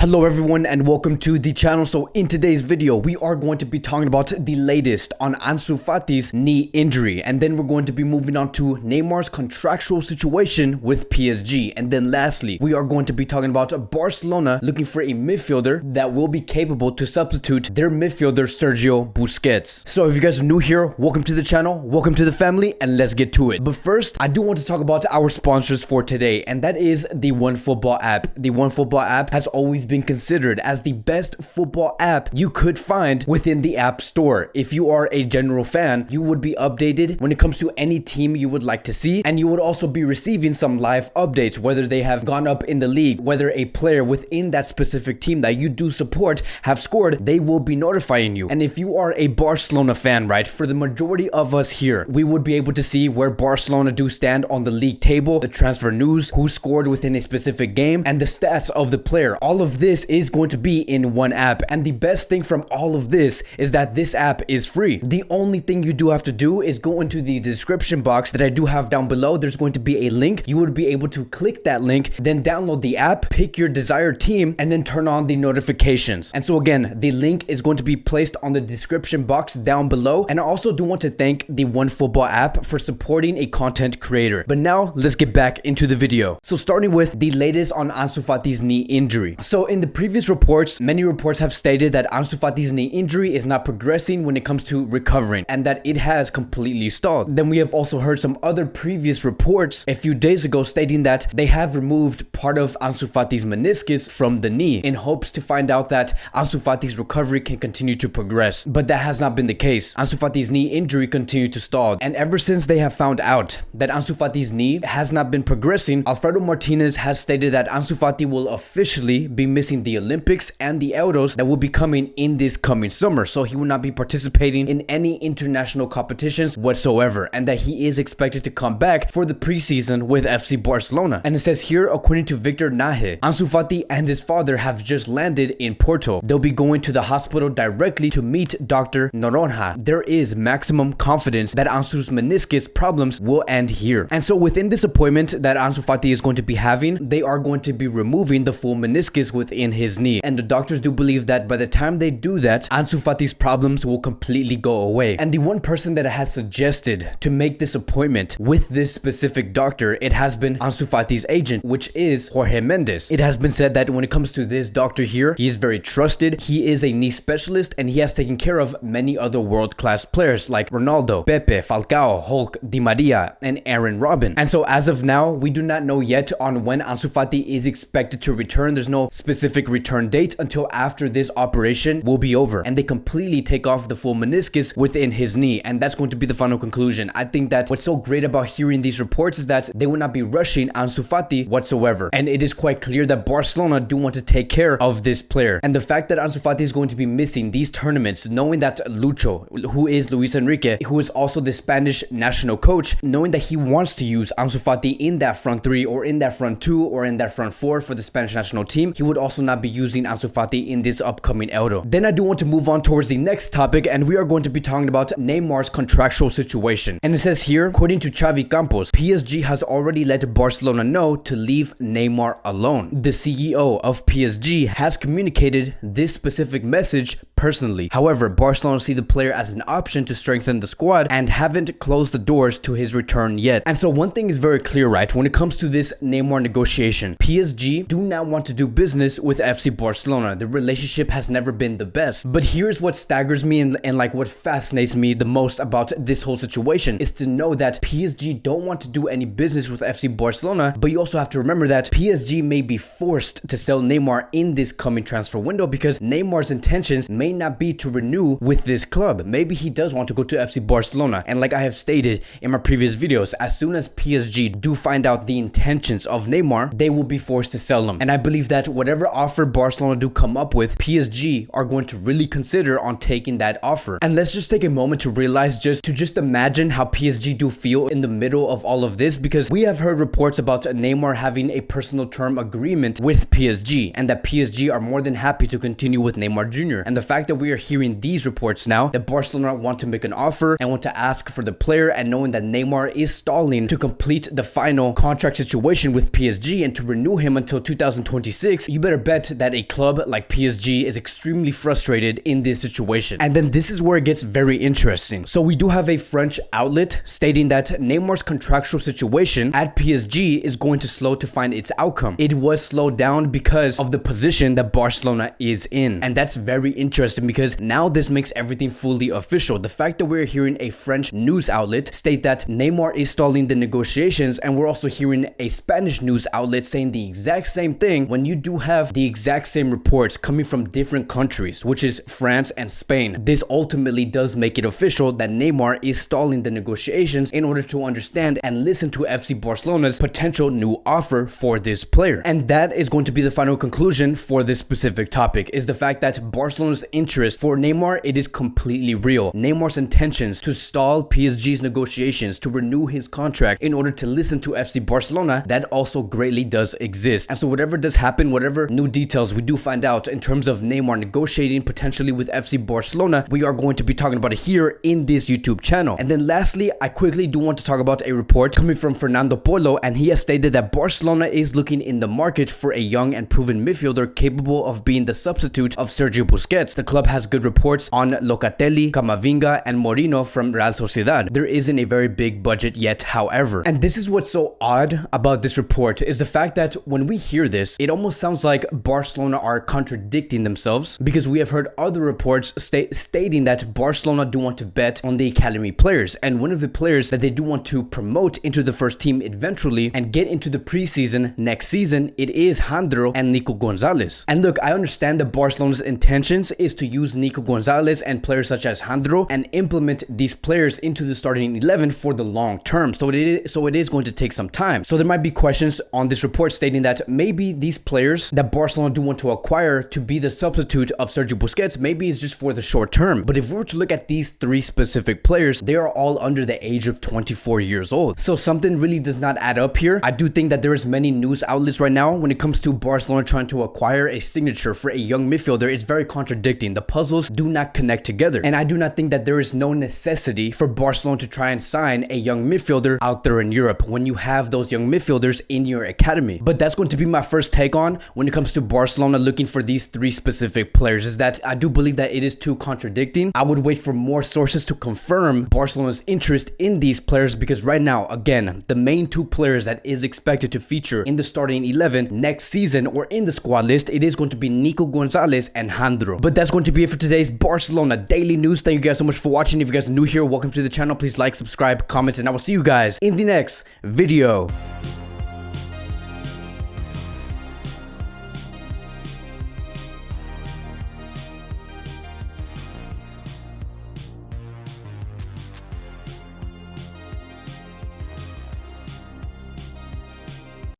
Hello everyone and welcome to the channel. So in today's video we are going to be talking about the latest on Ansu Fati's knee injury, and then we're going to be moving on to Neymar's contractual situation with PSG, and then lastly we are going to be talking about Barcelona looking for a midfielder that will be capable to substitute their midfielder Sergio Busquets. So if you guys are new here, welcome to the channel, welcome to the family, and let's get to it. But first I do want to talk about our sponsors for today, and that is the OneFootball app. The OneFootball app has always been considered as the best football app you could find within the App Store. If you are a general fan, you would be updated when it comes to any team you would like to see, and you would also be receiving some live updates, whether they have gone up in the league, whether a player within that specific team that you do support have scored, they will be notifying you. And if you are a Barcelona fan, right, for the majority of us here, we would be able to see where Barcelona do stand on the league table, the transfer news, who scored within a specific game, and the stats of the player. All of this is going to be in one app, and the best thing from all of this is that this app is free. The only thing you do have to do is go into the description box that I do have down below. There's going to be a link. You would be able to click that link, then download the app, pick your desired team, and then turn on the notifications. And so again, the link is going to be placed on the description box down below. And I also do want to thank the OneFootball app for supporting a content creator. But now let's get back into the video. So starting with the latest on Ansu Fati's knee injury. So in the previous reports, many reports have stated that Ansu Fati's knee injury is not progressing when it comes to recovering, and that it has completely stalled. Then we have also heard some other previous reports a few days ago stating that they have removed part of Ansu Fati's meniscus from the knee in hopes to find out that Ansu Fati's recovery can continue to progress. But that has not been the case. Ansu Fati's knee injury continued to stall, and ever since they have found out that Ansu Fati's knee has not been progressing, Alfredo Martinez has stated that Ansu Fati will officially be missing the Olympics and the Euros that will be coming in this coming summer, so he will not be participating in any international competitions whatsoever, and that he is expected to come back for the preseason with FC Barcelona. And it says here, according to Victor Nahe, Ansu Fati and his father have just landed in Porto. They'll be going to the hospital directly to meet Dr. Noronha. There is maximum confidence that Ansu's meniscus problems will end here. And so within this appointment that Ansu Fati is going to be having, they are going to be removing the full meniscus within his knee, and the doctors do believe that by the time they do that, Ansu Fati's problems will completely go away. And the one person that has suggested to make this appointment with this specific doctor, it has been Ansu Fati's agent, which is Jorge Mendes. It has been said that when it comes to this doctor here, he is very trusted, he is a knee specialist, and he has taken care of many other world-class players like Ronaldo, Pepe, Falcao, Hulk, Di Maria, and Aaron Robin. And so as of now, we do not know yet on when Ansu Fati is expected to return. There's no specific return date until after this operation will be over and they completely take off the full meniscus within his knee, and that's going to be the final conclusion. I think that what's so great about hearing these reports is that they will not be rushing Ansu Fati whatsoever, and it is quite clear that Barcelona do want to take care of this player. And the fact that Ansu Fati is going to be missing these tournaments, knowing that Lucho, who is Luis Enrique, who is also the Spanish national coach, knowing that he wants to use Ansu Fati in that front three or in that front two or in that front four for the Spanish national team, he would also not be using Ansu Fati in this upcoming Euro. Then I do want to move on towards the next topic, and we are going to be talking about Neymar's contractual situation. And it says here, according to Xavi Campos, PSG has already let Barcelona know to leave Neymar alone. The CEO of PSG has communicated this specific message personally. However, Barcelona see the player as an option to strengthen the squad and haven't closed the doors to his return yet. And so one thing is very clear, right? When it comes to this Neymar negotiation, PSG do not want to do business with FC Barcelona. The relationship has never been the best. But here's what staggers me and like what fascinates me the most about this whole situation is to know that PSG don't want to do any business with FC Barcelona, but you also have to remember that PSG may be forced to sell Neymar in this coming transfer window because Neymar's intentions may not be to renew with this club. Maybe he does want to go to FC Barcelona, and like I have stated in my previous videos, as soon as PSG do find out the intentions of Neymar, they will be forced to sell him. And I believe that whatever offer Barcelona do come up with, PSG are going to really consider on taking that offer. And let's just take a moment to realize, just imagine how PSG do feel in the middle of all of this, because we have heard reports about Neymar having a personal term agreement with PSG, and that PSG are more than happy to continue with Neymar Jr. And the fact fact that we are hearing these reports now that Barcelona want to make an offer and want to ask for the player, and knowing that Neymar is stalling to complete the final contract situation with PSG and to renew him until 2026, you better bet that a club like PSG is extremely frustrated in this situation. And then this is where it gets very interesting. So we do have a French outlet stating that Neymar's contractual situation at PSG is going to slow to find its outcome. It was slowed down because of the position that Barcelona is in. And that's very interesting because now this makes everything fully official. The fact that we're hearing a French news outlet state that Neymar is stalling the negotiations, and we're also hearing a Spanish news outlet saying the exact same thing, when you do have the exact same reports coming from different countries, which is France and Spain. This ultimately does make it official that Neymar is stalling the negotiations in order to understand and listen to FC Barcelona's potential new offer for this player. And that is going to be the final conclusion for this specific topic, is the fact that Barcelona's interest for Neymar, it is completely real. Neymar's intentions to stall PSG's negotiations to renew his contract in order to listen to FC Barcelona, that also greatly does exist. And so whatever does happen, whatever new details we do find out in terms of Neymar negotiating potentially with FC Barcelona, we are going to be talking about it here in this YouTube channel. And then lastly, I quickly do want to talk about a report coming from Fernando Polo, and he has stated that Barcelona is looking in the market for a young and proven midfielder capable of being the substitute of Sergio Busquets. The club has good reports on Locatelli, Camavinga, and Moreno from Real Sociedad. There isn't a very big budget yet, however. And this is what's so odd about this report, is the fact that when we hear this, it almost sounds like Barcelona are contradicting themselves, because we have heard other reports stating that Barcelona do want to bet on the academy players, and one of the players that they do want to promote into the first team eventually and get into the preseason next season, it is Jandro and Nico Gonzalez. And look, I understand that Barcelona's intentions is to use Nico Gonzalez and players such as Jandro and implement these players into the starting 11 for the long term. So it is going to take some time. So there might be questions on this report stating that maybe these players that Barcelona do want to acquire to be the substitute of Sergio Busquets, maybe it's just for the short term. But if we were to look at these three specific players, they are all under the age of 24 years old. So something really does not add up here. I do think that there is many news outlets right now when it comes to Barcelona trying to acquire a signature for a young midfielder. It's very contradicting. The puzzles do not connect together. And I do not think that there is no necessity for Barcelona to try and sign a young midfielder out there in Europe when you have those young midfielders in your academy. But that's going to be my first take on when it comes to Barcelona looking for these three specific players, is that I do believe that it is too contradicting. I would wait for more sources to confirm Barcelona's interest in these players, because right now, again, the main two players that is expected to feature in the starting 11 next season or in the squad list, it is going to be Nico Gonzalez and Jandro. But that's going to be it for today's Barcelona Daily News. Thank you guys so much for watching. If you guys are new here, welcome to the channel. Please like, subscribe, comment, and I will see you guys in the next video.